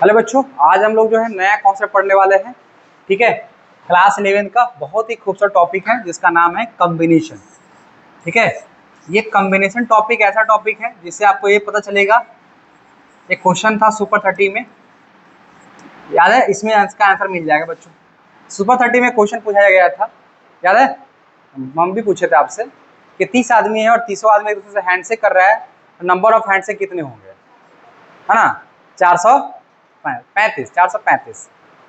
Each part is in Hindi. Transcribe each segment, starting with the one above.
हेलो बच्चों, आज हम लोग जो है नया कॉन्सेप्ट पढ़ने वाले हैं। ठीक है, क्लास 11 का बहुत ही खूबसूरत टॉपिक है जिसका नाम है कॉम्बिनेशन। ठीक है, ये कॉम्बिनेशन टॉपिक ऐसा टॉपिक है जिससे आपको ये पता चलेगा। एक क्वेश्चन था सुपर 30 में, याद है? इसमें इसका आंसर मिल जाएगा बच्चों। सुपर 30 में क्वेश्चन पूछा गया था, याद है? हम भी पूछे थे आपसे कि 30 आदमी है और 30 आदमी एक दूसरे से हैंडशेक कर रहा है, नंबर ऑफ हैंडशेक कितने होंगे, है ना? 435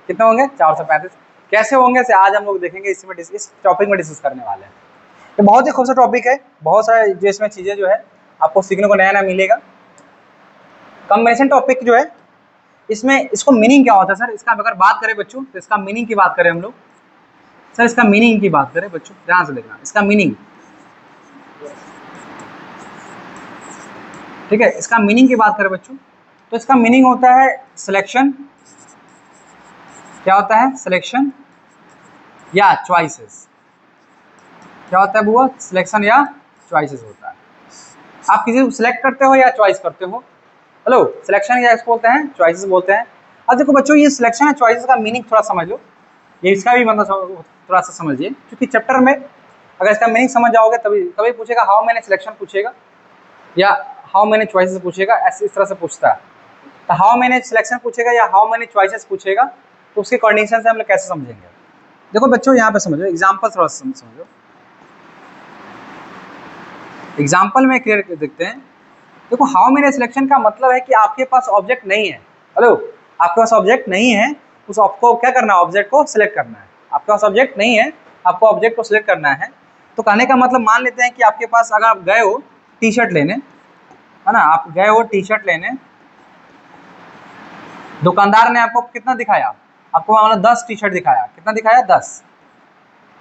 कितने होंगे? 435 कैसे होंगे से आज हम लोग देखेंगे। इसमें इस टॉपिक में डिस्कस करने वाले हैं। ये बहुत ही खूबसूरत टॉपिक है, बहुत सारे जो इसमें चीजें जो है आपको सीखने को नया नया मिलेगा। कॉम्बिनेशन टॉपिक जो है इसमें इसको मीनिंग क्या होता है सर? इसका अगर बात करें बच्चों तो इसका मीनिंग की बात करें हम लोग। सर इसका मीनिंग की बात करें बच्चों, ध्यान से देखना इसका मीनिंग। ठीक है, इसका मीनिंग की बात करें बच्चों तो इसका मीनिंग होता है सिलेक्शन। क्या होता है? सिलेक्शन या चॉइसेस। क्या होता है बुआ? सिलेक्शन या चॉइसेस होता है। आप किसी को सिलेक्ट करते हो या चॉइस करते हो? हेलो, सिलेक्शन या इसको बोलते हैं चॉइसेस बोलते हैं। अब देखो बच्चों, ये सिलेक्शन या चॉइसेस का मीनिंग थोड़ा समझ लो, ये इसका भी मतलब थोड़ा सा समझिए, क्योंकि चैप्टर में अगर इसका मीनिंग समझ जाओगे तभी कभी पूछेगा हाउ मैनी सिलेक्शन पूछेगा या हाउ मैनी चॉइसेस पूछेगा, ऐसे इस तरह से पूछता है। तो हाउ मैनी सिलेक्शन पूछेगा या हाउ मैनी चॉइसेस पूछेगा तो उसके कंडीशन से हम लोग कैसे समझेंगे? देखो बच्चों, यहाँ पे समझो, एग्जाम्पल थोड़ा समझो। एग्जाम्पल में क्लियर कर देखते हैं। देखो, हाउ मेनी सिलेक्शन का मतलब है कि आपके पास ऑब्जेक्ट नहीं है। हेलो, आपके पास ऑब्जेक्ट नहीं है, उस आपको क्या करना है? ऑब्जेक्ट को सिलेक्ट करना है। आपके पास ऑब्जेक्ट नहीं है, आपको ऑब्जेक्ट को सिलेक्ट करना है। तो कहने का मतलब, मान लेते हैं कि आपके पास अगर आप गए हो टी शर्ट लेने, है ना, आप गए हो टी शर्ट लेने, दुकानदार ने आपको कितना दिखाया? आपको मतलब 10 टी शर्ट दिखाया। कितना दिखाया? 10।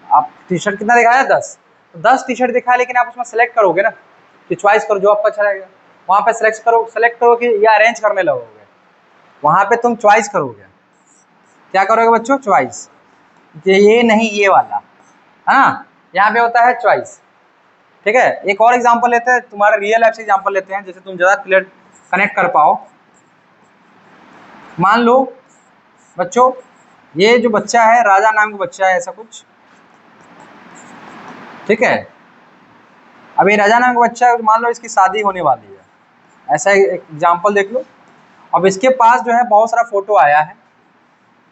आप टी शर्ट कितना दिखाया? 10। तो 10 टी शर्ट दिखाया, लेकिन आप उसमें सेलेक्ट करोगे ना, कि चॉइस करो जो आपका अच्छा लगेगा। वहाँ पे सेलेक्ट करो कि या अरेंज करने लगोगे, वहाँ पे तुम चॉइस करोगे। क्या करोगे बच्चों? चॉइस। ये नहीं, ये वाला, है ना, यहाँ पे होता है चॉइस। ठीक है, एक और एग्जांपल लेते हैं, तुम्हारा रियल लाइफ से एग्जांपल लेते हैं, जैसे तुम ज़्यादा क्लियर कनेक्ट कर पाओ। मान लो बच्चों, ये जो बच्चा है, राजा नाम का बच्चा है, ऐसा कुछ। ठीक है, अब ये राजा नाम का बच्चा है, मान लो इसकी शादी होने वाली है, ऐसा एग्जांपल देख लो। अब इसके पास जो है बहुत सारा फोटो आया है।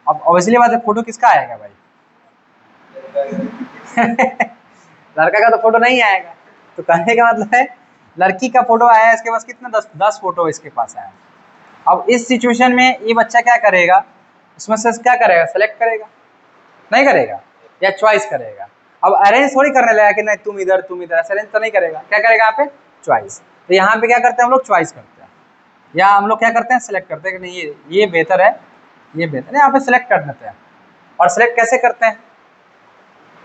अब ऑब्वियसली बात है, फोटो किसका आएगा भाई? लड़का का तो फोटो नहीं आएगा। तो कहने का मतलब है लड़की का फोटो आया है, इसके पास कितना? 10 फोटो इसके पास आया। अब इस सिचुएशन में ये बच्चा क्या करेगा? उसमें से क्या करेगा? सेलेक्ट करेगा? नहीं करेगा, या चॉइस करेगा? अब अरेंज थोड़ी करने लगा कि नहीं तुम इधर तुम इधर, ऐसे अरेंज तो नहीं करेगा। क्या करेगा यहाँ पे? चॉइस। तो यहाँ पे क्या करते हैं हम लोग? चॉइस करते हैं, या हम लोग क्या करते हैं? सेलेक्ट करते हैं कि नहीं ये बेहतर है, ये बेहतर है, यहाँ पे सेलेक्ट कर देते हैं। और सेलेक्ट कैसे करते हैं?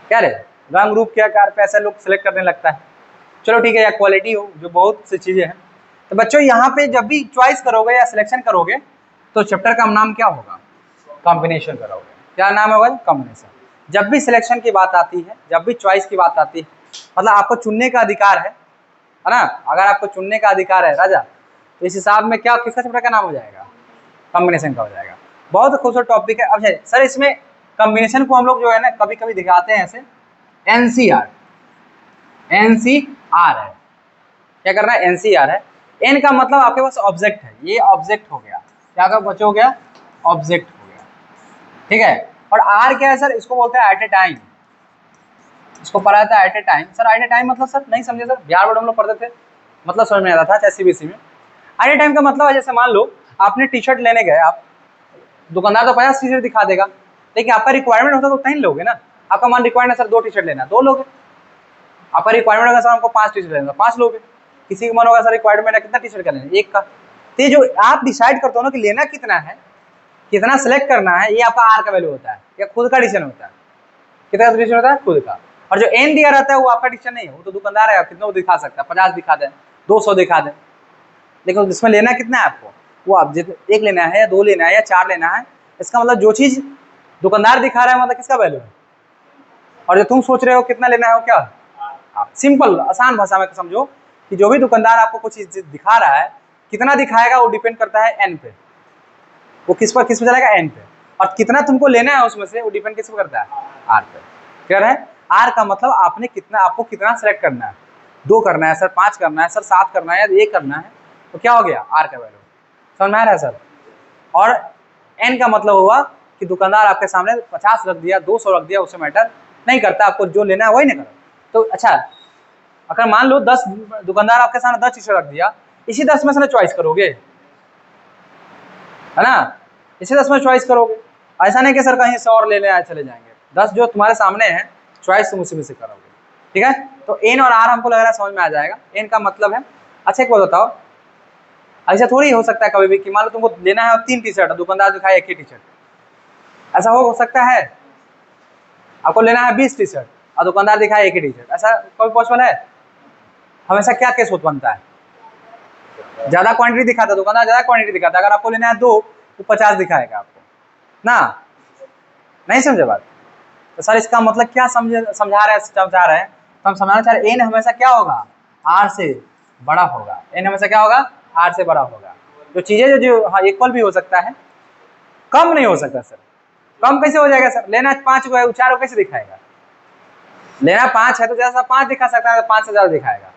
क्या रे, रंग रूप के आकार पे ऐसा लोग सेलेक्ट करने लगता है। चलो ठीक है, या क्वालिटी हो, जो बहुत सी चीजें हैं। तो बच्चों, यहाँ पे जब भी चॉइस करोगे या सिलेक्शन करोगे तो चैप्टर का नाम क्या होगा? कॉम्बिनेशन करोगे। क्या नाम होगा? कॉम्बिनेशन। जब भी सिलेक्शन की बात आती है, जब भी चॉइस की बात आती है, मतलब आपको चुनने का अधिकार है ना? अगर आपको चुनने का अधिकार है राजा, तो इस हिसाब में क्या किसका चैप्टर का नाम हो जाएगा? कॉम्बिनेशन का हो जाएगा। बहुत खूबसूरत टॉपिक है। अब सर इसमें कॉम्बिनेशन को हम लोग जो है ना कभी कभी दिखाते हैं ऐसे, एनसीआर है। क्या करना है? एनसीआर है। एन का मतलब आपके पास ऑब्जेक्ट है, ये ऑब्जेक्ट हो गया। क्या का बच्चों हो गया? ऑब्जेक्ट हो गया। ठीक है, और आर क्या है सर? इसको बोलते हैं एट ए टाइम। इसको पढ़ा था at a time. Sir at a time मतलब सर नहीं समझे सर, बिहार बोर्ड हम लोग पढ़ते थे, मतलब समझ में आता था, चाहे सीबीएसई में। एट ए टाइम का मतलब है, जैसे मान लो आपने टी शर्ट लेने गए, आप दुकानदार तो 50 टी शर्ट दिखा देगा, लेकिन आपका रिक्वायरमेंट होता तो उतना ही लोगे ना। आपका मान रिक्वायरमेंट है सर 2 टी शर्ट लेना, 2 लोगे। आपका रिक्वायरमेंट होगा सर हमको 5 टी शर्ट लेना, 5 लोगे। किसी का मन होगा सर रिक्वायरमेंट है कितना टी शर्ट का लेना, 1 का। तो ये जो आप डिसाइड करते हो ना कि लेना कितना है, कितना सेलेक्ट करना है, ये आपका आर का वैल्यू होता है, या खुद का डिसीजन होता है। कितना डिसीजन होता है? खुद का। और जो एन दिया रहता है वो आपका डिसीजन नहीं है, वो तो दुकानदार है, कितना वो दिखा सकता है, 50 दिखा दे, 200 दिखा दे, लेकिन इसमें लेना कितना है आपको? वो आप एक लेना है या 2 लेना है या 4 लेना है। इसका मतलब जो चीज दुकानदार दिखा रहा है मतलब किसका वैल्यू है, और जो तुम सोच रहे हो कितना लेना है वो क्या? आप सिंपल आसान भाषा में समझो कि जो भी दुकानदार आपको कुछ चीज दिखा रहा है, कितना दिखाएगा वो डिपेंड करता है एन पे। वो किस पर चलेगा, n पे। और कितना तुमको लेना है उसमें से वो डिपेंड किस पे करता है, r पे। क्लियर है? r का मतलब आपको कितना सेलेक्ट करना है, 2 करना है सर, 5 करना है सर, 7 करना है या 1 करना है, तो क्या हो गया r का वैल्यू। समझ में आ रहा है सर? और n का मतलब हुआ कि दुकानदार आपके सामने 50 रख दिया, 200 रख दिया, उससे मैटर नहीं करता, आपको जो लेना है वही ना करो। तो अच्छा, अगर मान लो 10 दुकानदार आपके सामने 10 टी-शर्ट रख दिया, इसी 10 में से चॉइस करोगे, है ना? इसी 10 में चॉइस करोगे, ऐसा नहीं कि सर कहीं से और ले ले आए चले जाएंगे। 10 जो तुम्हारे सामने है, चॉइस तुम उसी में से करोगे। ठीक है? तो n और r हमको लग रहा है समझ में आ जाएगा। n का मतलब है, अच्छा एक बात बताओ, ऐसा थोड़ी हो सकता है कभी भी कि मान लो तुमको लेना है 3 टी-शर्ट, दुकानदार दिखाए 1 ही टी-शर्ट, ऐसा हो सकता है? आपको लेना है 20 टी-शर्ट और दुकानदार दिखाए 1 ही टी-शर्ट, ऐसा कभी पॉसिबल है? हमेशा क्या केस होता बनता है, ज्यादा क्वांटिटी दिखाता है दुकानदार, ज्यादा क्वांटिटी दिखाता है। अगर आपको लेना है 2 तो 50 दिखाएगा आपको ना, नहीं समझे बात? तो सर इसका मतलब क्या समझा रहे हैं, तो हम समझाना चाह रहे हैं n हमेशा क्या होगा, r से बड़ा होगा। n हमेशा क्या होगा, r से बड़ा होगा। जो चीजें जो हाँ इक्वल भी हो सकता है, कम नहीं हो सकता सर। कम कैसे हो जाएगा सर? लेना 5 को है, 4 को कैसे दिखाएगा? लेना 5 है तो जैसा 5 दिखा सकता है, 5 से ज्यादा दिखाएगा,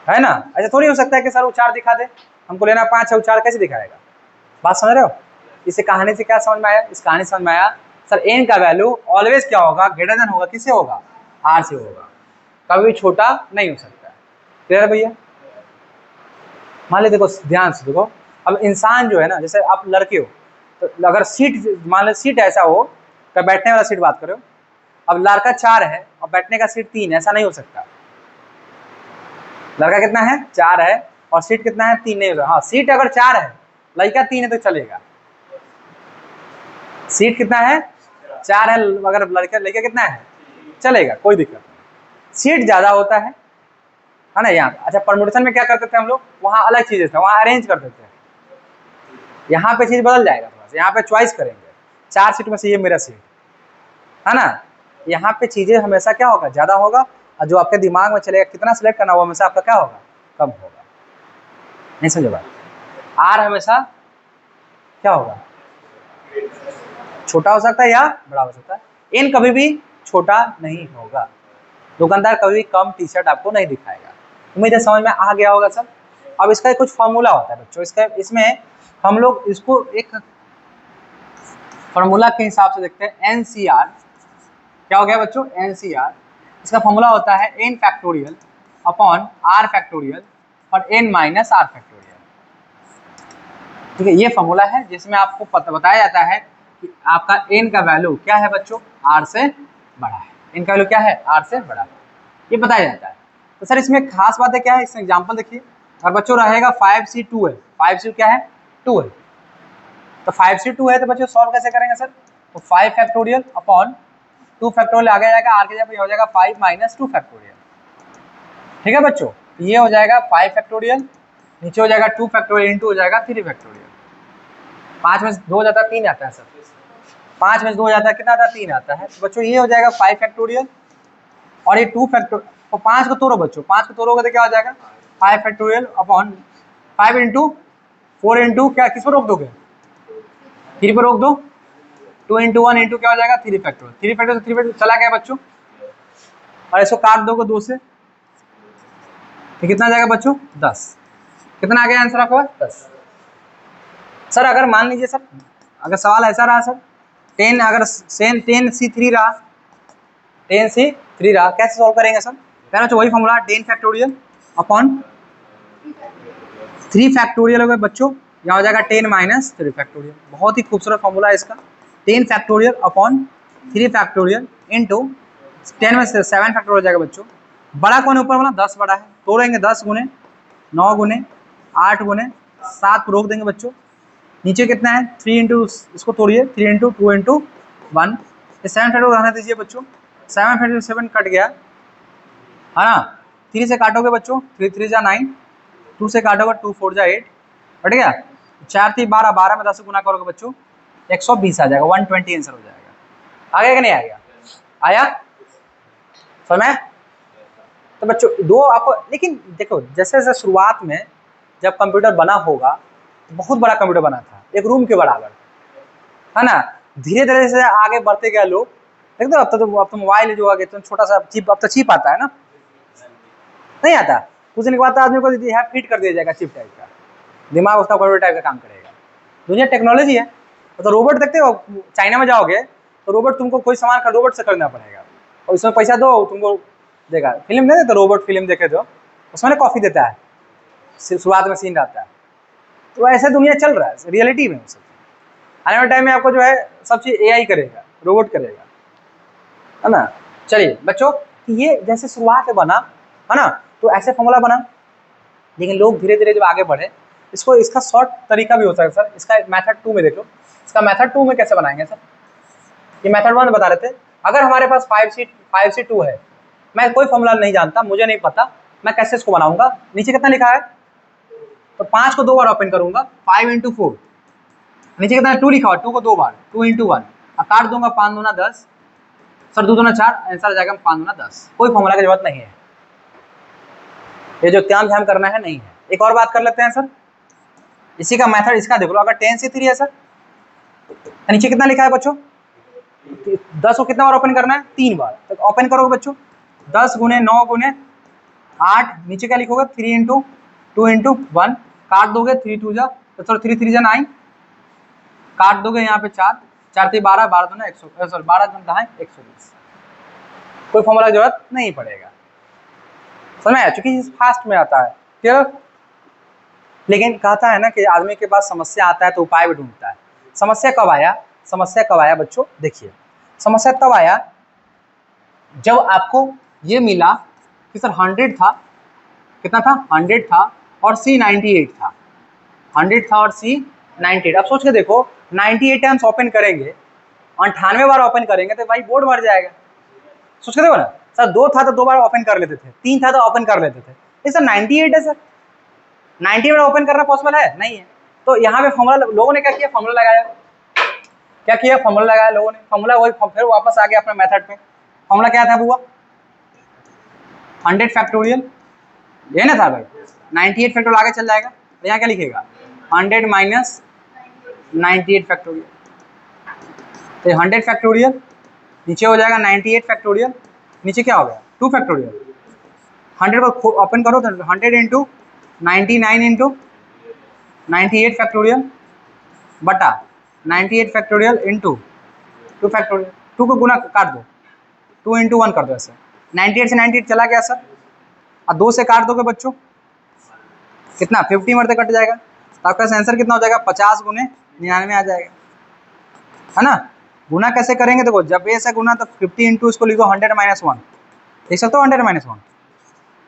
है ना? ऐसा थोड़ी हो सकता है कि सर वो 4 दिखा दे, हमको लेना 5 है, वो 4 कैसे दिखाएगा? बात समझ रहे हो? इस कहानी से क्या समझ में आया? इस कहानी समझ में आया सर, n का वैल्यू ऑलवेज क्या होगा, ग्रेटर देन होगा, किससे होगा, r से होगा, कभी भी छोटा नहीं हो सकता। क्लियर है भैया? मान ली देखो, ध्यान से देखो, अब इंसान जो है ना, जैसे आप लड़के हो तो अगर सीट, मान लो सीट ऐसा हो, तो बैठने वाला सीट बात करो, अब लड़का 4 है और बैठने का सीट 3, ऐसा नहीं हो सकता। लड़का कितना है, 4 है और सीट कितना है, 3 नहीं होगा। हाँ, सीट अगर 4 है, लड़का 3 है तो चलेगा। सीट कितना है, 4 है, अगर लड़का कितना है, चलेगा, कोई दिक्कत नहीं। सीट ज्यादा होता है ना यहाँ। अच्छा, परमुटेशन में क्या करते थे हम लोग, वहाँ अलग चीजें थे, वहाँ अरेंज कर देते हैं। यहाँ पे चीज बदल जाएगा थोड़ा सा, यहाँ पे चॉइस करेंगे, 4 सीट में से ये मेरा सीट है ना। यहाँ पे चीजें हमेशा क्या होगा, ज्यादा होगा, और जो आपके दिमाग में चलेगा कितना सिलेक्ट करना, वो हमेशा आपका क्या होगा, कम होगा। नहीं समझे बात? आर हमेशा क्या होगा, छोटा हो सकता है या बड़ा हो सकता है। इन कभी भी छोटा नहीं होगा, दुकानदार कभी भी कम टी-शर्ट आपको नहीं दिखाएगा। उम्मीद है समझ में आ गया होगा सर। अब इसका कुछ फॉर्मूला होता है बच्चों, इसमें हम लोग इसको एक फॉर्मूला के हिसाब से देखते हैं। NCR क्या हो गया बच्चों, NCR, इसका फॉर्मूला होता है n factorial upon r factorial और n माइनस r फैक्टोरियल। ठीक है, ये फॉर्मूला है जिसमें आपको बताया जाता है कि आपका n का वैल्यू क्या है बच्चों, r से बड़ा है। n का वैल्यू क्या है, r से बड़ा है, ये बताया जाता है। तो सर इसमें खास बातें क्या है, इसमें एग्जाम्पल देखिए। और बच्चों रहेगा 5C2 है, 5C क्या है, 2 है, तो 5C2 है तो बच्चों सॉल्व कैसे करेंगे सर, तो 5 फैक्टोरियल अपॉन 2 फैक्टोरियल आगे जाएगा, आर के जगह पे हो जाएगा 5 माइनस 2 फैक्टोरियल। ठीक है बच्चों, ये हो जाएगा 5 फैक्टोरियल, नीचे हो जाएगा 2 फैक्टोरियल इंटू हो जाएगा 3 फैक्टोरियल। 5 में 2 जाता है 3 आता है सर, 5 में 2 जाता है कितना आता है, 3 आता है। तो बच्चों ये हो जाएगा 5 फैक्टोरियल और ये 2 फैक्टोरियल, तो 5 को तोड़ो बच्चों, 5 को तोड़ोगे तो क्या हो जाएगा 5 फैक्टोरियल अपॉन 5 इंटू 4 इंटू क्या, किस पर रोक दोगे, 3 पर रोक दो, 2 इंटू 1 इंटू क्या हो जाएगा 3 फैक्टोरियल, 3 फैक्टोरियल 3 फैक्टोरियल चला गया बच्चों, और इसको काट दोगे 2 से, तो कितना आ जाएगा बच्चों 10। कितना आ गया आंसर आपका 10। सर अगर मान लीजिए सर, अगर सवाल ऐसा रहा सर 10, अगर 10C3 रहा, 10C3 रहा, कैसे सॉल्व करेंगे सर, कहना चाहिए वही फॉर्मूला 10 फैक्टोरियल अपॉन 3 फैक्टोरियल हो गए बच्चों, यहाँ हो जाएगा 10 माइनस 3 फैक्टोरियल। बहुत ही खूबसूरत फॉर्मूला है इसका, 10 फैक्टोरियल अपॉन 3 फैक्टोरियल इंटू 10 में से 7 फैक्टोरियल हो जाएगा बच्चों। बड़ा कौन ऊपर वाला, 10 बड़ा है, तोड़ेंगे 10 गुने 9 गुने 8 गुने 7 को रोक देंगे बच्चों। नीचे कितना है 3 इंटू, इसको तोड़िए 3 इंटू 2 इंटू 1, 7 फैक्टोरियल रहने दीजिए बच्चों, 7 फैक्टोरियल 7 कट गया है ना, 3 से काटोगे बच्चों 3 3 जा 9, 2 से काटोगे 2 4 जा 8, कट गया, 4 3 12, 12 में 10 से गुना करोगे बच्चों 120 आ जाएगा, 120 आंसर हो जाएगा। आ गया कि नहीं आ गया, आया समझ में? तो बच्चों दो आप, लेकिन देखो जैसे जैसे शुरुआत में जब कंप्यूटर बना होगा बहुत बड़ा कंप्यूटर बना था, एक रूम के बराबर, है ना। धीरे धीरे से आगे बढ़ते गए लोग, देखते हो अब तो मोबाइल जो आ गया तो छोटा सा चिप, अब तो चिप आता है ना, नहीं आता, कुछ दिन के बाद आदमी को यहाँ फिट कर दिया जाएगा चिप टाइप का, दिमाग उसका कंप्यूटर टाइप का काम करेगा। दुनिया टेक्नोलॉजी है। तो रोबोट देखते हो, चाइना में जाओगे तो रोबोट तुमको कोई सामान का रोबोट से करना पड़ेगा, और इसमें पैसा दो तुमको देगा। फिल्म नहीं देते रोबोट फिल्म देखे तो उसमें कॉफी देता है, शुरुआत में सीन रहता है। तो ऐसे दुनिया चल रहा है रियलिटी में। सब आने वाले टाइम में आपको जो है सब चीज़ एआई करेगा, रोबोट करेगा, है ना। चलिए बच्चों, ये जैसे शुरुआत में बना, है ना, तो ऐसे फॉर्मूला बना, लेकिन लोग धीरे धीरे जब आगे बढ़े, इसको इसका शॉर्ट तरीका भी होता है सर। इसका मेथड 2 में देख लो, इसका मेथड 2 में कैसे बनाएंगे सर। ये मेथड 1 बता रहे थे, अगर हमारे पास 5C2 है, मैं कोई फॉर्मूला नहीं जानता, मुझे नहीं पता, मैं कैसे इसको बनाऊंगा। नीचे कितना लिखा है, तो 5 को 2 बार ओपन करूंगा, 5 × 4, नीचे कितना 2 लिखा हुआ, 2 को 2 बार, 2 × 1, काट दूंगा, 5 दूना 10, सर 2 दूना 4, आंसर आ जाएगा 5 दूना 10। कोई फॉर्मूला की जरूरत नहीं है, ये जो ध्यान करना है नहीं है। एक और बात कर लेते हैं सर, इसी का मेथड इसका देख लो, अगर 10C3 है सर, तो नीचे कितना लिखा है बच्चों, 10 को कितना बार ओपन करना है, 3 बार। तो ओपन करोगे बच्चों, 10 × 9 × 8, नीचे क्या लिखोगे, 3 × 2 × 1, काट दोगे, 3 2 जा, तो सर 3 3 जा 9, काट दोगे यहाँ पे 4 4 3 12, 12 दूना 100, सॉरी 12 दूना 120। कोई फॉर्मूला की जरूरत नहीं पड़ेगा, समझ में आया, चूंकि फास्ट में आता है, ठीक। लेकिन कहता है ना कि आदमी के पास समस्या आता है तो उपाय भी ढूंढता है। समस्या कब आया, समस्या कब आया बच्चों, देखिए समस्या तब आया जब आपको ये मिला कि सर 100 था, कितना था, 100 था और C 98 था, 100 था और C 98। अब सोच के देखो, 98 टाइम्स ओपन करेंगे, 98 बार ओपन करेंगे तो भाई बोर्ड भर जाएगा। सोच के देखो ना सर, 2 था तो 2 बार ओपन कर लेते थे, 3 था तो ओपन कर लेते थे, ये सर 98 है सर, 90 बार ओपन करना पॉसिबल है नहीं है। तो यहाँ पे फॉर्मूला लोगों ने क्या किया, फॉर्मूला लगाया, क्या किया, फॉर्मूला लगाया लोगों ने, फॉर्मूला वही फिर वापस आ गया अपने मेथड पे। फॉर्मूला क्या था बुआ, 100 फैक्टोरियल, ये ना था भाई, 98 फैक्टोरियल आगे चल जाएगा, तो यहाँ क्या लिखेगा, 100 - 98 फैक्टोरियल, तो 100 फैक्टोरियल नीचे हो जाएगा 98 फैक्टोरियल, नीचे क्या हो गया 2 फैक्टोरियल। 100 पर ओपन करो तो 100 × 99 × 98 फैक्टोरियल बटा 98 फैक्टोरियल इंटू 2 फैक्टोरियल, 2 को गुना काट दो, 2 × 1 कर दो ऐसे, 98 से 98 चला गया सर, और 2 से काट दोगे बच्चों, कितना 50 मरते कट जाएगा, तो आपका आंसर कितना हो जाएगा, 50 × 99 आ जाएगा, है ना। गुना कैसे करेंगे, देखो जब ऐसा गुना तो 50 इंटू इसको लिखो 100 - 1, देख सकते हो 100 - 1,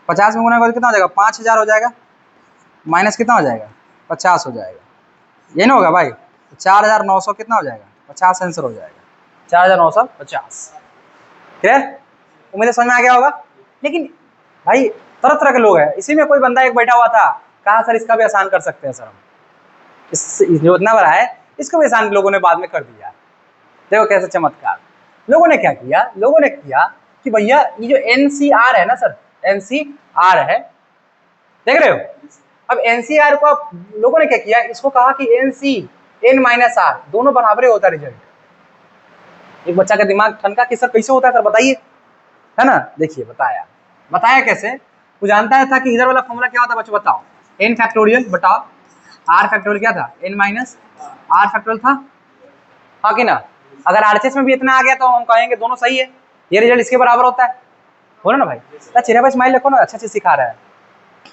50 में गुना करोगे कितना हो जाएगा, 5000 हो जाएगा, माइनस कितना हो जाएगा, 50 हो जाएगा, ये ना होगा भाई, 4900 कितना हो जाएगा, 50 आंसर हो जाएगा, 4950। क्लियर, उम्मीद है समझ में आ गया होगा। लेकिन भाई तरह तरह के लोग हैं, इसी में कोई बंदा एक बैठा हुआ था, कहा सर इसका भी आसान कर सकते हैं सर हम, इस जो इतना बड़ा है इसको भी आसान लोगों ने बाद में कर दिया। देखो कैसे चमत्कार, लोगों ने क्या किया, लोगों ने किया कि भैया ये जो NCR है ना सर, NCR है, देख रहे हो, अब NCR को लोगों ने क्या किया, इसको कहा कि NC N-R दोनों बराबर होता है रिजल्ट। एक बच्चा का दिमाग ठनका कि सर कैसे होता है सर बताइए, है ना। देखिए बताया कैसे, वो जानता है था कि इधर वाला फॉर्मूला क्या होता है बच्चों, बताओ, n फैक्टोरियल बटा r फैक्टोरियल क्या था, n - r फैक्टोरियल था, हाँ कि ना। अगर RHS में भी इतना आ गया तो हम कहेंगे दोनों सही है, ये रिजल्ट इसके बराबर होता है, बोलो ना भाई, चेहरे पर स्माइल रखो ना, अच्छा चीज सिखा रहा है।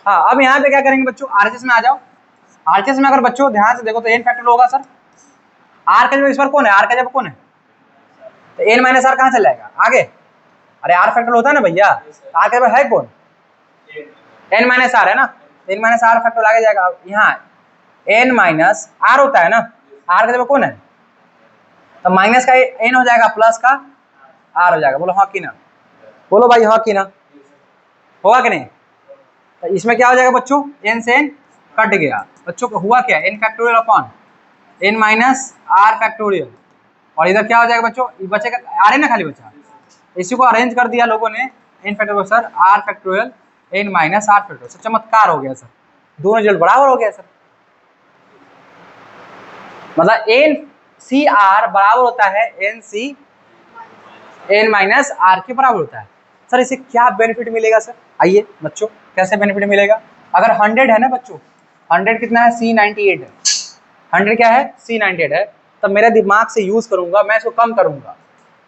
हाँ, अब यहाँ पे क्या करेंगे बच्चों, RHS में आ जाओ। RHS में अगर बच्चों ध्यान से देखो तो n फैक्टोरियल होगा सर, r का जब इस बार कौन है, r का जब कौन है, तो n - r कहाँ चल जाएगा आगे, अरे r फैक्टोरियल होता है ना भैया, r का जब है कौन, n - r है ना, n - r फैक्टोरियल आगे जाएगा, यहाँ n - r होता है ना, r का जब कौन है, तो माइनस का n हो जाएगा, प्लस का r हो जाएगा, बोलो हाँ कि ना, बोलो भाई हाँ कि ना, होगा कि नहीं। तो इसमें क्या हो जाएगा बच्चों, n से n कट गया बच्चों, को हुआ क्या, n factorial upon n - r factorial, और इधर क्या हो जाएगा बच्चों, बचेगा r है ना, खाली बचा, इसी को अरेंज कर दिया लोगों ने, n factorial sir r factorial n - r factorial, चमत्कार हो गया सर, दोनों रिजल्ट बराबर हो गया सर। मतलब एन सी आर बराबर होता है n c n minus r के बराबर होता है। सर इसे क्या बेनिफिट मिलेगा सर? आइए बच्चों, कैसे बेनिफिट मिलेगा? अगर 100 है ना बच्चों, 100 कितना है? C98 है। 100 क्या है? C98 है। तब मेरे दिमाग से यूज करूंगा, मैं इसको कम करूंगा,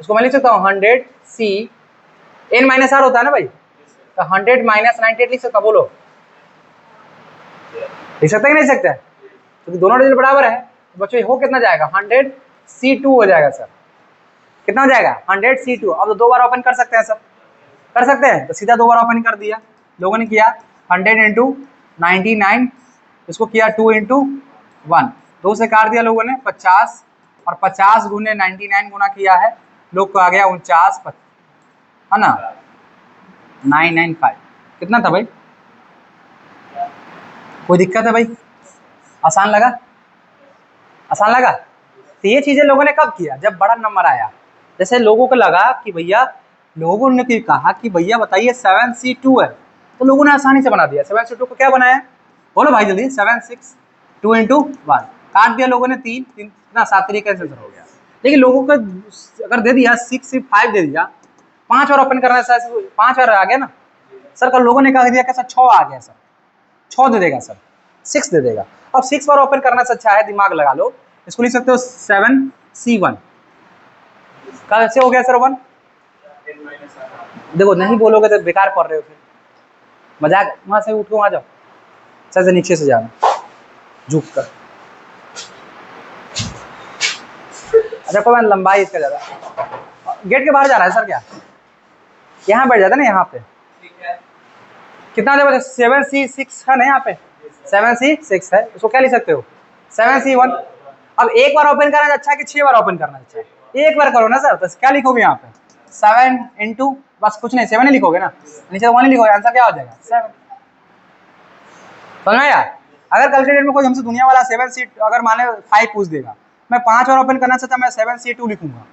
इसको मैं लिख सकता हूँ 100 C एन माइनस आर होता है ना भाई, तो 100 माइनस 98 लिख सकता, बोलो लिख सकते कि नहीं सकते? क्योंकि दोनों डिजिट बराबर है। तो बच्चों हो कितना जाएगा? 100 C2 हो जाएगा सर। कितना हो जाएगा? 100 C2। अब तो 2 बार ओपन कर सकते हैं सर, कर सकते हैं, तो सीधा 2 बार ओपन कर दिया। लोगों ने किया 100 इंटू 99, इसको किया 2 इंटू 1, 2 से काट दिया लोगों ने 50, और 50 गुने 99 गुना किया है, लोग को आ गया 49, है ना, 995। कितना था भाई? कोई दिक्कत है भाई? आसान लगा? आसान लगा? तो ये चीजें लोगों ने कब किया? जब बड़ा नंबर आया। जैसे लोगों को लगा कि भैया, लोगों ने कहा कि भैया बताइए 7C2 है, तो लोगों ने आसानी से बना दिया। 7C2 को क्या बनाया? बोलो भाई जल्दी। 7 6 2 इंटू 1 काट दिया लोगों ने, 3 3 कितना 7 तरीके से हो गया। लेकिन लोगों को अगर दे दिया 6 5 दे दिया, 5 बार ओपन करना है सर, 5 बार आ गया ना सर। कल लोगों ने कहा दिया कि सर 6 आ गया सर, 6 दे देगा सर, 6 दे देगा। अब 6 बार ओपन करना से अच्छा है, दिमाग लगा लो, इसको लिख सकते हो 7C1। कैसे हो गया सर 1? देखो नहीं बोलोगे तो बेकार पढ़ रहे हो, फिर मजाक। वहां से उठ के वहां जाओ, सर से नीचे से जाना झुक कर। अच्छा कोई लंबाई इसका ज्यादा, गेट के बाहर जा रहा है सर क्या? यहाँ बैठ जाता ना, यहाँ पे कितना जब 7C6 है ना, यहाँ पे 7C6 है, उसको क्या लिख सकते हो? 7C1। अब एक बार ओपन करना अच्छा है कि 6 बार ओपन करना अच्छा है? एक बार करो ना सर, तो क्या लिखोगे यहाँ पे? 7 इंटू, बस कुछ नहीं 7 ही लिखोगे ना, नीचे 1 ही लिखोगे, आंसर क्या हो जाएगा? 7। समझ में आया? अगर कल के डेट में कोई हमसे दुनिया वाला 7C अगर माने 5 पूछ देगा, मैं 5 बार ओपन करना चाहता, मैं 7C2 लिखूंगा,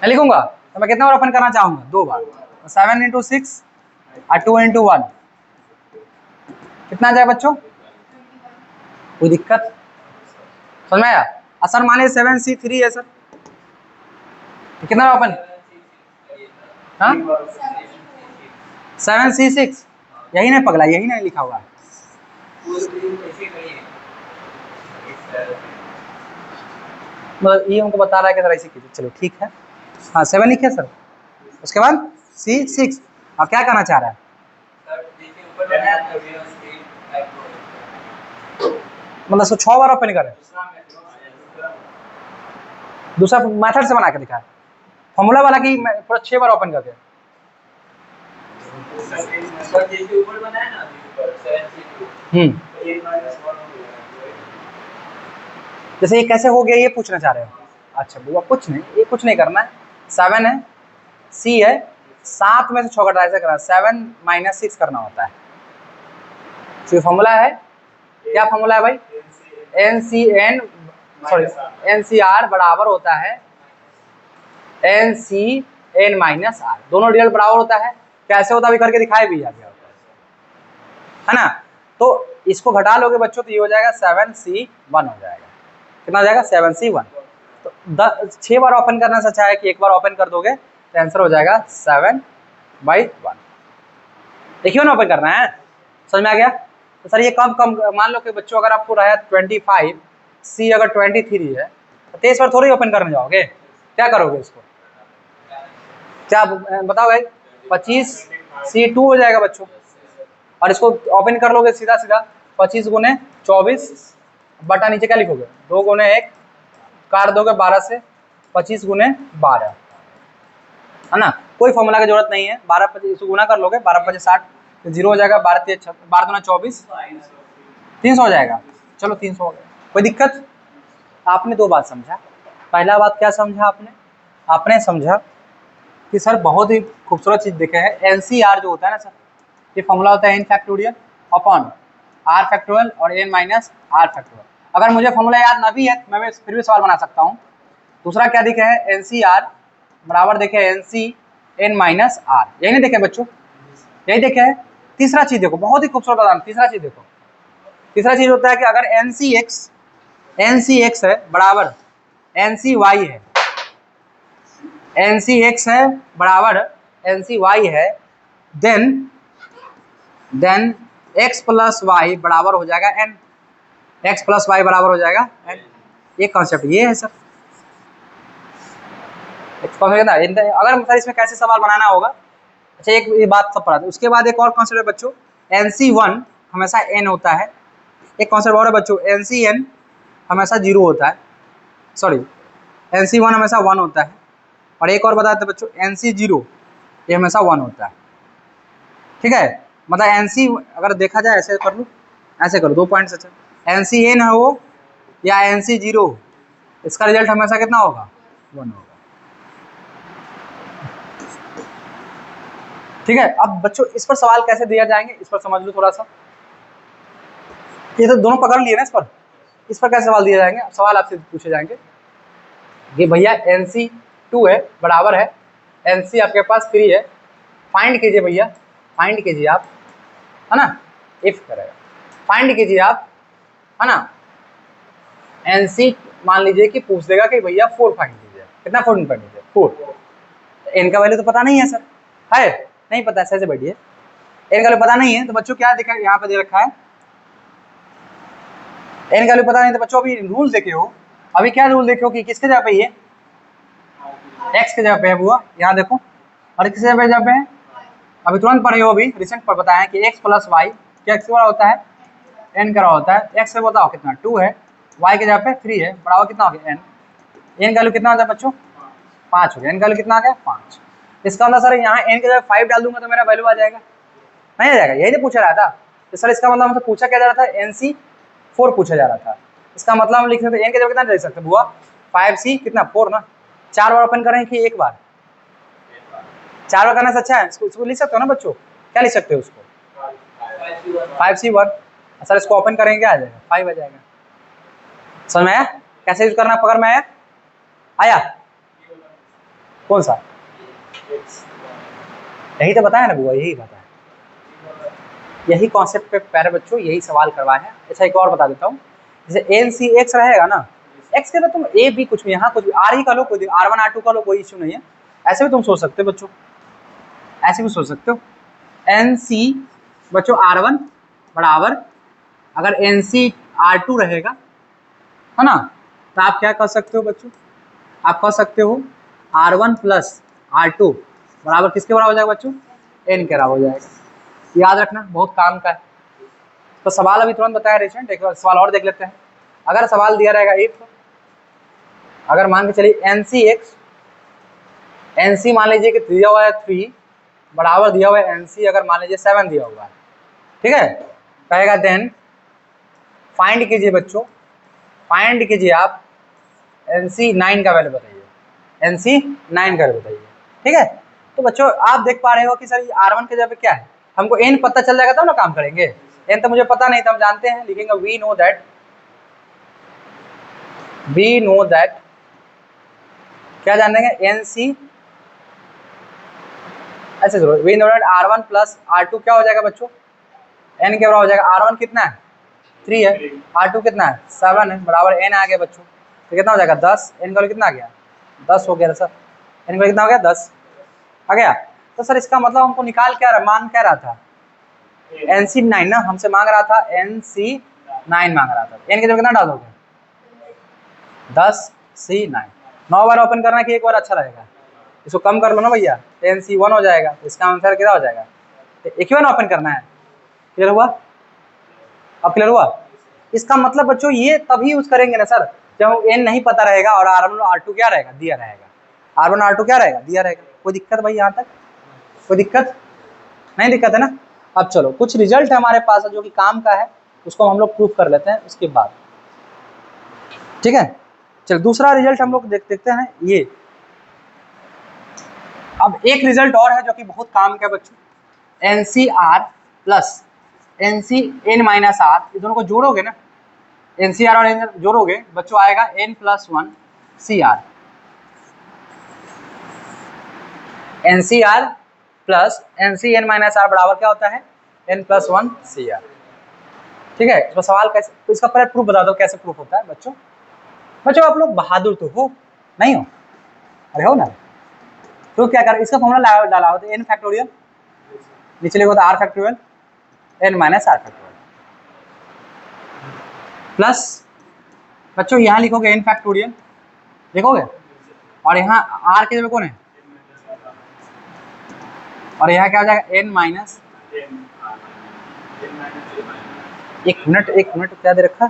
मैं लिखूंगा, तो मैं कितना बार ओपन करना चाहूंगा? 2 बार। 7 इंटू 6 और 2 इंटू 1 कितना आ जाए बच्चों? कोई दिक्कत? समझ में आया? सर माने 7C3 है सर, तो कितना ओपन? हाँ 7C6, यही नहीं पगला, यही नहीं लिखा हुआ है। मतलब ये हमको बता रहा है कि सर ऐसे कीजिए, चलो ठीक है। हाँ 7 लिखे सर, उसके बाद C6। अब क्या कहना चाह रहा है? मतलब इसको 6 बार ओपन करें, दूसरा मेथड से बना के दिखाए, फॉर्मूला वाला की पूरा 6 बार ओपन करके। जैसे ये कैसे हो गया ये पूछना चाह रहे हो? अच्छा बुआ कुछ नहीं, ये कुछ नहीं करना है। 7 है, C है, 7 में से 6 घटा ऐसे करना, 7 माइनस 6 करना होता है। तो फॉर्मूला है, क्या फॉर्मूला है भाई? NCR बराबर होता है NCN माइनस आर, दोनों रिजल्ट बराबर होता है। कैसे होता है अभी करके दिखाए भी आगे, है ना। तो इसको घटा लोगे बच्चों तो ये हो जाएगा 7C1 हो जाएगा। कितना हो जाएगा? 7C1। तो 6 बार ओपन करना से अच्छा है कि एक बार ओपन कर दोगे, तो आंसर हो जाएगा 7/1। देखिए ना ओपन करना है, समझ में आ गया? तो सर ये कम मान लो कि बच्चों अगर आपको रहा 25, C अगर 23 है, तो 23 बार थोड़ी ओपन करने जाओगे, क्या करोगे इसको? क्या बताओ भाई? 25C2 हो जाएगा बच्चों, और इसको ओपन कर लोगे सीधा सीधा 25 गुने 24 बटा नीचे क्या लिखोगे? 2 गुने 1 काट दोगे 12 से, 25 गुने 12, है ना। कोई फॉर्मूला की जरूरत नहीं है, 12 25 गुना कर लोगे, 12 25 60, तो 0 हो जाएगा, 12 दूना 24, 300 हो जाएगा। चलो 300 हो गया, कोई दिक्कत? आपने 2 बात समझा। पहला बात क्या समझा आपने? आपने समझा कि सर बहुत ही खूबसूरत चीज देखे है, NCR जो होता है ना सर, ये फॉर्मूला होता है n factorial upon r factorial और n माइनस r फैक्टोरियल। अगर मुझे फॉर्मूला याद ना भी है तो मैं फिर भी सवाल बना सकता हूँ। दूसरा क्या दिखे है? NCR बराबर देखे NCN माइनस r, यही नहीं देखे बच्चों? यही देखे है। तीसरा चीज देखो, बहुत ही खूबसूरत बता, तीसरा चीज देखो, तीसरा चीज होता है कि अगर NCX एन सी एक्स है बराबर एन सी वाई है, एन सी एक्स है बराबर एन सी वाई है, देन एक्स प्लस वाई बराबर हो जाएगा एन, एक्स प्लस वाई बराबर हो जाएगा एन। ये कॉन्सेप्ट ये है सर। अगर सर इसमें कैसे सवाल बनाना होगा, अच्छा एक ये बात सब पढ़ा था। उसके बाद एक और कॉन्सेप्ट है बच्चों, एन सी वन हमेशा एन होता है। एक कॉन्सेप्ट और है बच्चों, एन सी एन हमेशा जीरो होता है, सॉरी एन सी वन हमेशा वन होता है। और एक और बताते बच्चों, एन सी जीरो ये हमेशा वन होता है। ठीक है, मतलब एन सी अगर देखा जाए ऐसे कर लूँ, ऐसे करो 2 पॉइंट्स। अच्छा एन सी एन हो या एन सी जीरो, इसका रिजल्ट हमेशा कितना होगा, वन होगा। ठीक है, अब बच्चों इस पर सवाल कैसे दिया जाएंगे इस पर समझ लो थोड़ा सा। ये तो दोनों पकड़ लिए ना, इस पर कैसे सवाल दिए जाएंगे। सवाल आपसे पूछे जाएंगे कि भैया एन सी टू है बराबर है एन सी आपके पास 3 है, फाइंड कीजिए भैया, फाइंड कीजिए आप, है ना, इफ करेगा फाइंड कीजिए आप, है ना। एन सी मान लीजिए कि पूछ देगा कि भैया 4 फाइंड कीजिए, कितना फाइंड कर लीजिए 4। एन का वैल्यू तो पता नहीं है सर, है नहीं पता, ऐसे बैठिए, एन का वैल्यू पता नहीं है तो बच्चों क्या दिखा यहाँ पे दे रखा है, एन का वैल्यू पता नहीं तो बच्चों अभी रूल देखे हो, अभी क्या रूल देखे हो कि किसके जगह पे ये एक्स के जगह पे है बुआ, यहाँ देखो, और किसके जगह पे है, अभी तुरंत पढ़े हो, अभी रिसेंट पर बताया कि एक्स प्लस वाई क्या एक्स बड़ा होता है एन का होता है, एक्स से बताओ कितना 2 है, वाई के जगह पे 3 है, बराबर कितना हो गया एन, एन का वैल्यू कितना होता है बच्चों 5 हो गया, एन का वैल्यू कितना आ गया 5। इसका मतलब सर यहाँ एन के जगह 5 डाल दूंगा तो मेरा वैल्यू आ जाएगा, नहीं आ जाएगा, यही तो पूछा रहा था। तो सर इसका मतलब हमसे पूछा क्या जा रहा था, एन सी 4 पूछा जा रहा था। इसका मतलब हम लिख सकते एन के जगह कितना लिख सकते बुआ 5C कितना 4 ना, 4 बार ओपन करें कि एक बार, 4 बार करना से अच्छा है, इसको लिख सकते हो ना बच्चों, क्या लिख सकते हो उसको 5C1। सर इसको ओपन करेंगे क्या आ जाएगा 5 आ जाएगा। समझ में आया कैसे यूज करना, पकड़ में आया, आया कौन सा, यही तो बताया ना बुआ, यही बताया, यही कॉन्सेप्ट पे प्यारे बच्चों यही सवाल करवाए हैं। अच्छा एक और बता देता हूँ, जैसे एन सी एक्स रहेगा ना, एक्स के बाद तुम ए भी कुछ भी यहाँ कुछ भी आर ही का लो, कोई R1 R2 का लो, कोई इश्यू नहीं है, ऐसे भी तुम सोच सकते हो बच्चों, ऐसे भी सोच सकते हो। एन सी बच्चों R1 बराबर अगर एन सी R2 रहेगा, है ना, तो आप क्या कर सकते हो बच्चों, आप कह सकते हो R1 प्लस R2 बराबर किसके बराबर हो जाएगा बच्चों, एन के बराबर हो जाएगा। याद रखना बहुत काम का है। तो सवाल अभी तुरंत बताया रिसेंट, एक बार सवाल और देख लेते हैं। अगर सवाल दिया रहेगा इफ, अगर मान के चलिए n c x, n c मान लीजिए कि दिया हुआ है 3 बराबर दिया हुआ है एन सी अगर मान लीजिए 7 दिया हुआ है, ठीक है, कहेगा देन फाइंड कीजिए बच्चों, फाइंड कीजिए आप एन सी 9 का वैल्यू बताइए, एन सी 9 का वैल्यू बताइए। ठीक है, तो बच्चों आप देख पा रहे हो कि सर R1 के जगह पे क्या है, हमको एन पता चल जाएगा तब ना काम करेंगे, एन तो मुझे पता नहीं था, हम जानते हैं, लिखेंगे वी नो दैट क्या जानेंगे एन सी, ऐसे जरूर we know that R1 plus R2 क्या हो जाएगा बच्चों, एन के बराबर हो जाएगा, R1 कितना है 3 है, R2 कितना है 7 है, बराबर एन आ गया बच्चों, तो कितना हो जाएगा 10, एन का कितना आ गया 10 हो गया सर, एन का कितना हो गया 10 आ गया। तो सर इसका मतलब हमको निकाल क्या रहा, मांग क्या रहा था एन सी 9 ना, हमसे मांग रहा था एन सी 9 मांग रहा था, एन के जगह कितना डालोगे 10C9, 9 बार ओपन करना कि एक बार अच्छा रहेगा, इसको कम कर लो ना भैया, एन सी 1 हो जाएगा, इसका आंसर कितना हो जाएगा, एक ही बार ओपन करना है। क्लियर हुआ, अब क्लियर हुआ। इसका मतलब बच्चों ये तभी यूज करेंगे ना सर जब एन नहीं पता रहेगा और R1 R2 क्या रहेगा दिया रहेगा, R1 R2 क्या रहेगा दिया रहेगा। कोई दिक्कत भाई, यहाँ तक कोई दिक्कत नहीं, दिक्कत है ना। अब चलो कुछ रिजल्ट है हमारे पास जो कि काम का है, उसको हम लोग प्रूफ कर लेते हैं उसके बाद, ठीक है। चलो दूसरा रिजल्ट हम लोग देखते हैं ये। अब एक रिजल्ट और है जो कि बहुत काम का है बच्चों, n c r plus n c n minus r, ये दोनों को जोड़ोगे ना, एन सी आर और एन जोड़ोगे बच्चों आएगा n plus 1 c r, n c r plus n c n minus r बराबर क्या होता है एन प्लस 1 सी आर। ठीक है, इसमें सवाल कैसे, तो इसका पहले प्रूफ बता दो कैसे प्रूफ होता है बच्चों। बच्चों आप लोग बहादुर तो हो नहीं हो? अरे हो ना। तो क्या कर, इसका फॉर्मूला डाला हो तो n फैक्टोरियल, नीचे लिखो तो r factorial n minus r factorial plus बच्चों यहाँ लिखोगे n फैक्टोरियल लिखोगे, और यहाँ r के जगह कौन है, और यहाँ क्या हो जाएगा n माइनस, एक मिनट क्या दे रखा,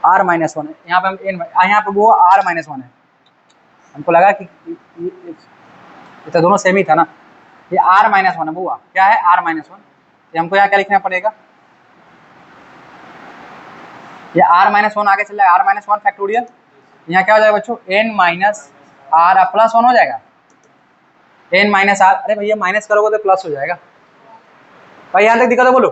r माइनस 1 है यहाँ पे, हम n यहाँ पे वो r माइनस 1 है, हमको लगा कि ये तो दोनों सेम ही था ना, ये r माइनस 1 है बुआ, क्या है r माइनस 1, ये हमको यहाँ क्या लिखना पड़ेगा, ये r माइनस 1 आगे चल जाएगा r माइनस 1 फैक्टोरियल, यहाँ क्या हो जाएगा बच्चों n माइनस r प्लस 1 हो जाएगा, n माइनस r, अरे भैया माइनस करोगे तो प्लस हो जाएगा भाई, यहाँ तक दिक्कत है बोलो।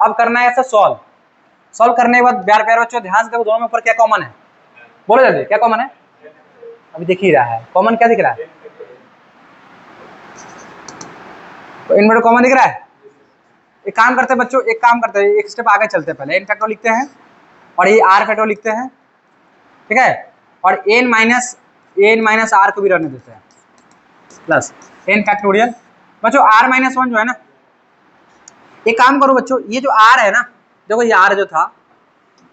अब करना है ऐसा सॉल्व करने के बाद प्यार बच्चों ध्यान से देखो दोनों में ऊपर क्या कॉमन है, बोलो जल्दी क्या कॉमन है, अभी दिख ही रहा है कॉमन, क्या दिख रहा है, तो इनमें कॉमन दिख रहा है। एक काम करते हैं बच्चों, एक काम करते हैं, एक स्टेप आगे चलते हैं, पहले n फैक्टर लिखते हैं और ये r फैक्टर लिखते हैं, ठीक है, और n माइनस r को भी रहने देते हैं प्लस n फैक्टोरियल। बच्चों r माइनस 1 जो है ना, एक काम करो बच्चों, ये जो r है ना, देखो ये r जो था,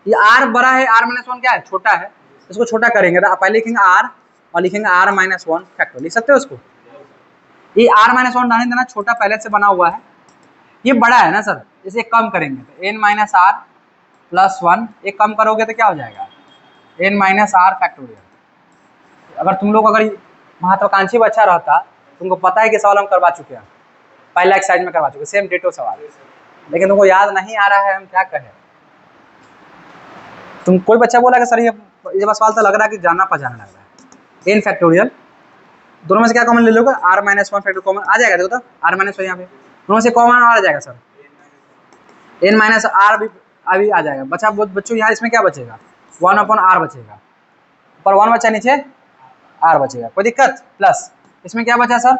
ये r बड़ा है, r माइनस 1 क्या है, छोटा है, इसको छोटा करेंगे तो पहले लिखेंगे r और लिखेंगे r माइनस 1 फैक्टर, लिख सकते हो उसको, ये r माइनस 1 डालने देना, छोटा पहले से बना हुआ है, ये बड़ा है ना सर, इसे कम करेंगे तो n माइनस r प्लस 1, एक कम करोगे तो क्या हो जाएगा n माइनस r फैक्टोरियल। अगर तुम लोग अगर महत्वाकांक्षी बच्चा रहता, तुमको पता है कि सवाल हम करवा चुके हैं, पहला एक्सरसाइज में करवा चुके, सेम डेटो सवाल, लेकिन तुमको याद नहीं आ रहा है, हम क्या कहें। तुम कोई बच्चा बोला कि सर ये सवाल तो लग रहा है कि जानना पहचाना लग रहा है, n फैक्टोरियल, दोनों में से क्या कॉमन ले लोगे, r माइनस 1 फैक्टर कॉमन आ जाएगा, देखो तो r माइनस 1 यहाँ पे दोनों से कॉमन आ जाएगा सर, n माइनस r भी अभी आ जाएगा, बच्चा बच्चों यहाँ इसमें क्या बचेगा, 1/r बचेगा, ऊपर 1 बचा नीचे r बचेगा, कोई दिक्कत, प्लस इसमें क्या बचा सर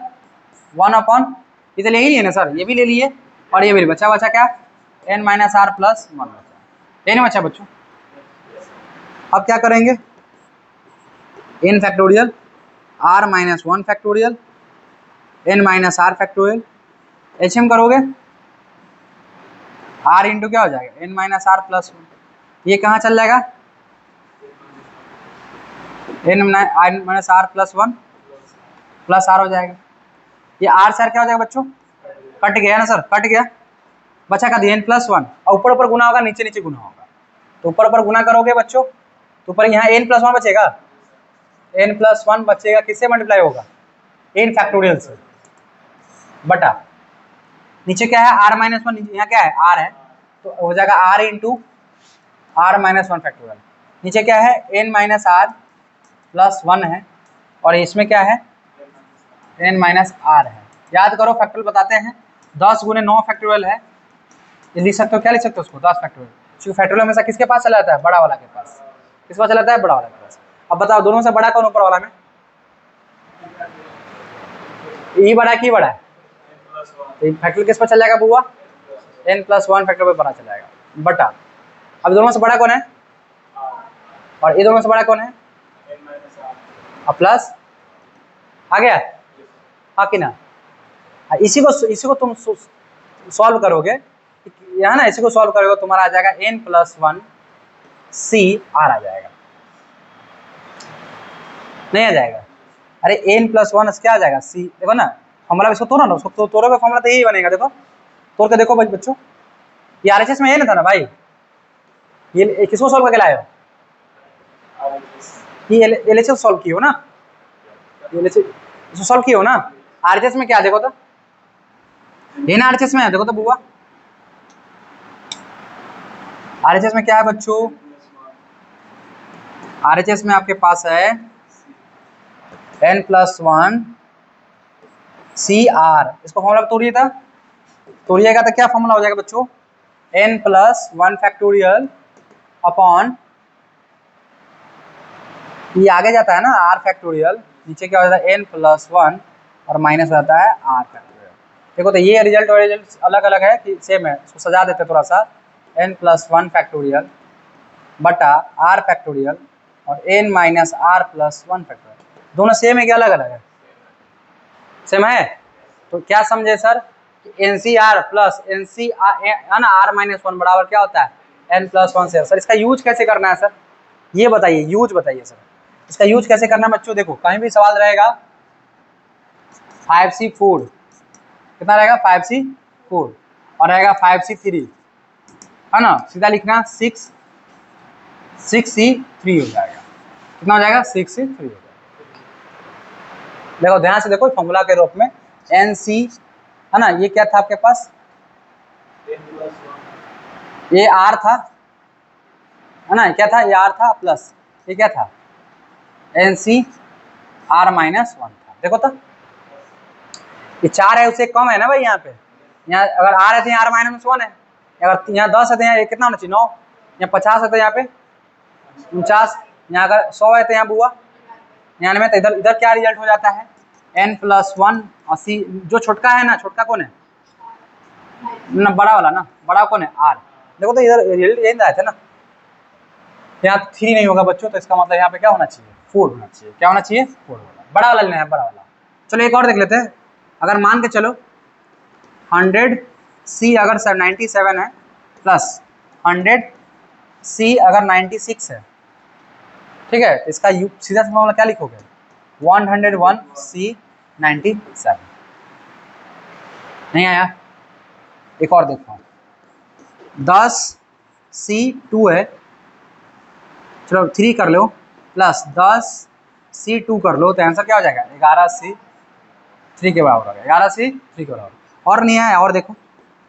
1/, ये तो ले ही लिए ना सर, ये भी ले लिए और ये भी बचा क्या n माइनस r प्लस 1 बचा, ये नहीं बचा बच्चों। अब क्या करेंगे, n factorial r minus 1 factorial n minus r factorial, HM करोगे r इंटू क्या हो जाएगा n माइनस r प्लस 1, ये कहाँ चल जाएगा n minus r plus 1 plus r हो जाएगा, ये r से r क्या हो जाएगा बच्चों, कट गया ना सर, कट गया, बचा का n प्लस 1, और ऊपर ऊपर गुना होगा, नीचे नीचे गुना होगा, तो ऊपर ऊपर गुना करोगे बच्चों तो ऊपर यहाँ n प्लस 1 बचेगा, n प्लस 1 बचेगा, किससे मल्टीप्लाई होगा n फैक्टोरियल से, बटा नीचे क्या है r माइनस 1, यहाँ क्या है r है, तो हो जाएगा r into r minus 1 factorial, नीचे क्या है n माइनस r प्लस 1 है, और इसमें क्या है n माइनस r है, याद करो फैक्टोरियल बताते हैं 10 गुने 9 फैक्टोरियल है, ये लिख सकते हो, क्या लिख सकते हो उसको 10 फैक्टोरियल, क्योंकि फैक्टोरियल हमेशा किसके पास चला जाता है, बड़ा वाला के पास, किस पास चला जाता है, बड़ा वाला के पास। अब बताओ दोनों से बड़ा कौन ऊपर वाला में, ई बड़ा की बड़ा है, फैक्टोरियल किस पर चल जाएगा बुआ, n प्लस 1 फैक्टोरियल पर बड़ा चल जाएगा, बटा अब दोनों से बड़ा कौन है, और ये दोनों से बड़ा कौन है, और प्लस आ गया, हाँ कि ना, इसी को तुम सॉल्व करोगे, यहाँ ना इसी को सॉल्व करोगे तुम्हारा आ जाएगा n प्लस 1 c r आ जाएगा, नहीं आ जाएगा, अरे n प्लस 1 क्या आ जाएगा c, देखो ना फॉर्मूला इसको तोड़ो ना, उसको तोड़ोगे फॉर्मूला तो यही बनेगा, देखो तोड़ के देखो बच्चों, ये RHS में ये ना था ना भाई, ये किसको सॉल्व करके लाए हो, ये LHS सॉल्व किए हो ना, इसको सॉल्व किए हो ना, RHS में क्या देखो तो, ये ना RHS में है, देखो तो बुआ RHS में क्या है बच्चों, RHS में आपके पास है n प्लस 1 CR, इसको फॉर्मूला तोड़िएगा तो क्या फॉर्मूला हो जाएगा बच्चों, n प्लस 1 फैक्टोरियल अपॉन, ये आगे जाता है ना r फैक्टोरियल, नीचे क्या हो जाता है n प्लस 1 और माइनस हो जाता है r फैक्टोरियल। देखो तो ये रिजल्ट और रिजल्ट अलग अलग है कि सेम है, इसको सजा देते थोड़ा सा, n प्लस 1 फैक्टोरियल बटा r फैक्टोरियल और n minus r plus 1 factorial. दोनों सेम है क्या अलग अलग है? सेम है। तो क्या समझे sir n c r plus n c है ना आर माइनस 1 बराबर क्या होता है n प्लस 1 से। सर इसका यूज कैसे करना है सर ये बताइए, यूज बताइए सर इसका यूज कैसे करना है बच्चों। देखो कहीं भी सवाल रहेगा 5C4 कितना रहेगा 5C4 और रहेगा 5C3 है ना, सीधा लिखना 6C3 हो जाएगा। कितना हो जाएगा 6C3 हो जाएगा। देखो ध्यान से देखो फॉर्मूला के रूप में NC है ना, ये क्या था आपके पास ये R था है ना, क्या था ये R था प्लस ये क्या था NC R माइनस 1 था। देखो तो ये 4 है उससे कम है ना भाई, यहाँ पे यहाँ अगर R है तो यहाँ R माइनस 1 है, अगर यहाँ 10 है तो यहाँ ये कितना होना चाहिए 9, यहाँ 50 है तो यहाँ पे 49, यहाँ अगर 100 है तो यहाँ बुआ 99, तो इधर इधर क्या रिजल्ट हो जाता है n प्लस 1 और C जो छोटका है ना, छोटका कौन है ना बड़ा वाला ना, बड़ा कौन है R। देखो तो इधर रिजल्ट यही आया था ना, यहाँ 3 नहीं होगा बच्चों, तो इसका मतलब यहाँ पे क्या होना चाहिए 4 होना चाहिए। क्या होना चाहिए 4 वाला, बड़ा वाला लेना है बड़ा वाला। चलो एक और देख लेते हैं। अगर मान के चलो 100C अगर 97 है प्लस 100C अगर 96 है, ठीक है, इसका सीधा सा फॉर्मूला क्या लिखोगे 101C 97। नहीं आया, एक और देखो 10C2 है, चलो 3 कर लो प्लस 10C2 कर लो, तो आंसर क्या हो जाएगा 11C3 के बराबर हो गया, 11C3 के बराबर। और नहीं आया, और देखो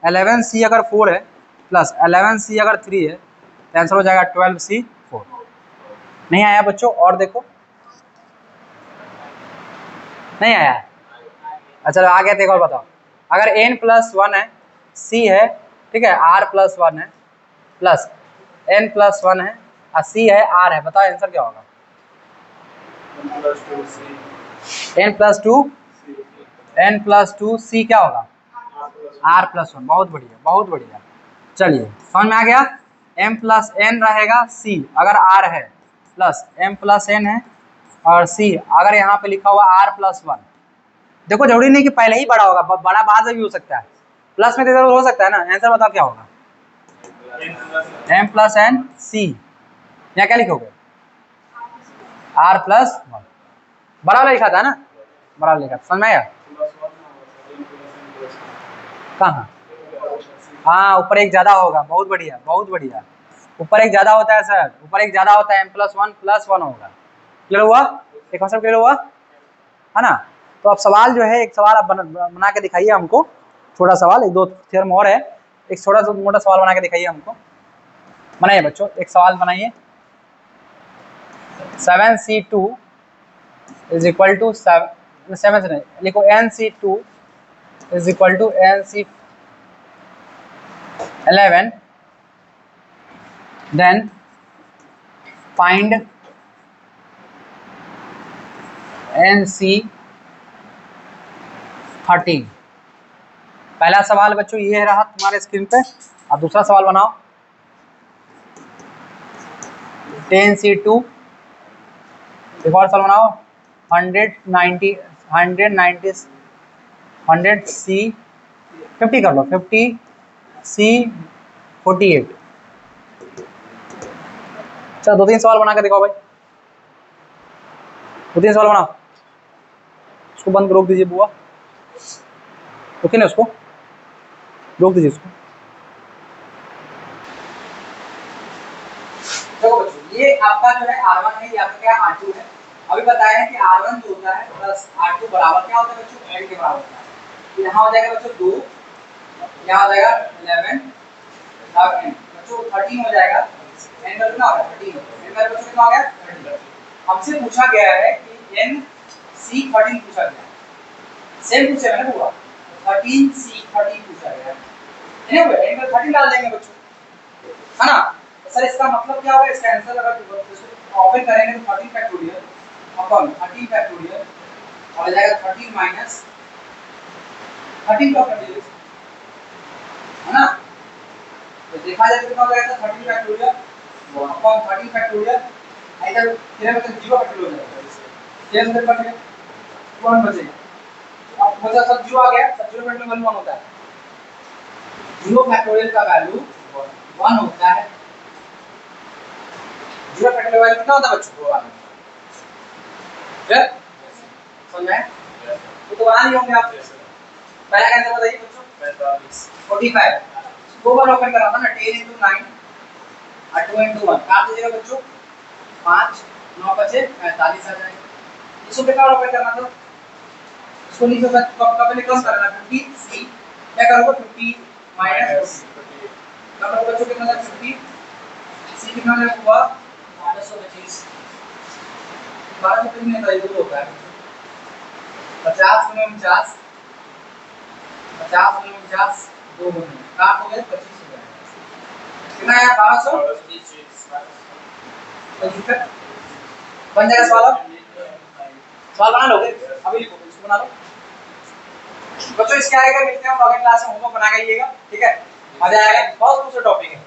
11C अगर 4 है प्लस 11C अगर 3 है, तो आंसर हो जाएगा 12C4। नहीं आया बच्चों, और देखो नहीं आया। अच्छा आ गया, तो एक और बताओ। अगर n प्लस 1 है C है, ठीक है, R प्लस 1 है प्लस n प्लस 1 है और C है R है, बताओ आंसर क्या होगा n प्लस 2 C क्या होगा R प्लस 1। बहुत बढ़िया बहुत बढ़िया। चलिए समझ में आ गया। m प्लस n रहेगा C अगर R है प्लस m प्लस n है और C अगर यहाँ पे लिखा हुआ R प्लस 1। देखो जरूरी नहीं कि पहले ही बड़ा होगा, बड़ा बाद में भी हो सकता है, प्लस में तो इधर हो सकता है ना। आंसर बताओ क्या होगा m प्लस n C, यहाँ क्या लिखोगे R प्लस 1, बड़ा वाला लिखा था ना, बड़ा वाला लिखा था, समझ में आया कहाँ। हाँ ऊपर एक ज्यादा होगा, बहुत बढ़िया बहुत बढ़िया, ऊपर एक ज्यादा होता है सर, ऊपर एक ज्यादा होता है m प्लस 1 होगा। क्लियर हुआ, एक कॉन्सेप्ट क्लियर हुआ है ना। तो अब सवाल जो है एक सवाल आप बना के दिखाइए हमको, छोटा सवाल, एक दो थ्योरम और है, एक छोटा सा मोटा सवाल बना के दिखाइए हमको। बनाइए बच्चों एक सवाल बनाइए। 7C2 इज इक्वल टू 7 से नहीं लिखो NC2 is equal to NC11 then find NC13। पहला सवाल बच्चों ये रहा तुम्हारे स्क्रीन पे। अब दूसरा सवाल बनाओ 10C2, एक और सवाल बनाओ 100C 50 कर लो 50C48। चलो 2-3 सवाल बना के दिखाओ भाई, 2-3 सवाल बनाओ। उसको बंद रोक दीजिए बुआ, ओके ना, उसको रोक दीजिए उसको। देखो बच्चों ये आपका जो है R1 है, ये आपका क्या R2 है। अभी बताया है कि R1 जो होता है प्लस R2 बराबर क्या होता है बच्चों n के बराबर होता है। तो यहाँ हो जाएगा बच्चों 2, यहाँ हो जाएगा 11 और n बच्चों 13 हो जाएगा। n का कितना होगा 13, n का बच्चों कितना हो गया 13। हमसे पूछा गया है कि NC13 पूछा गया, सेम पूछा है ना पूरा 13C13 पूछा गया है ना, n का 13 डाल देंगे बच्चों है ना। सर इसका मतलब क्या होगा, इसका आंसर अगर ओपन करेंगे तो 13 फैक्टोरियल अपॉन 13 फैक्टोरियल और आ जाएगा 13 माइनस 13 का फैक्टोरियल है ना। तो देखा जाए तो कितना हो जाएगा 13 फैक्टोरियल अपॉन 13 फैक्टोरियल इधर तेरे में 0 फैक्टोरियल हो जाएगा शेष में बचेगा 1 बचेगा। अब बचा सब 0 आ गया, सब 0 फैक्टोरियल वैल्यू 1 होता है, 0 फैक्टोरियल का वैल्यू 1 होता है। 0 फैक्टोरियल वैल्यू कितना होता है बच्चों? 2 समझ में? तो बना लिए होंगे आप। पहला का आंसर बताइए बच्चों 45 दो बार ओपन करा था ना 10 into 9 और 2 into 1 काट दीजिएगा बच्चों 5 9 बचे 45 आ जाएगा। इसको कितना ओपन करना था? इसको नीचे पहले कम करना 50 सी क्या करोगे 50 माइनस 40 कम करोगे बच्चों कितना था 50 सी कितना हुआ 1225 1225 नहीं था ये तो होता है 50 गुना 50 50 गुना 50 दो गुना काट हो गया 25 हो जाएगा कितना आया 1200 बन जाएगा सवाल बना लोगे अभी लिखो इसको बना लो बच्चों। इसके आगे मिलते हैं अगले क्लास में होमवर्क बना के आइएगा ठीक है मजा आएगा बहुत दूसरा टॉपिक है।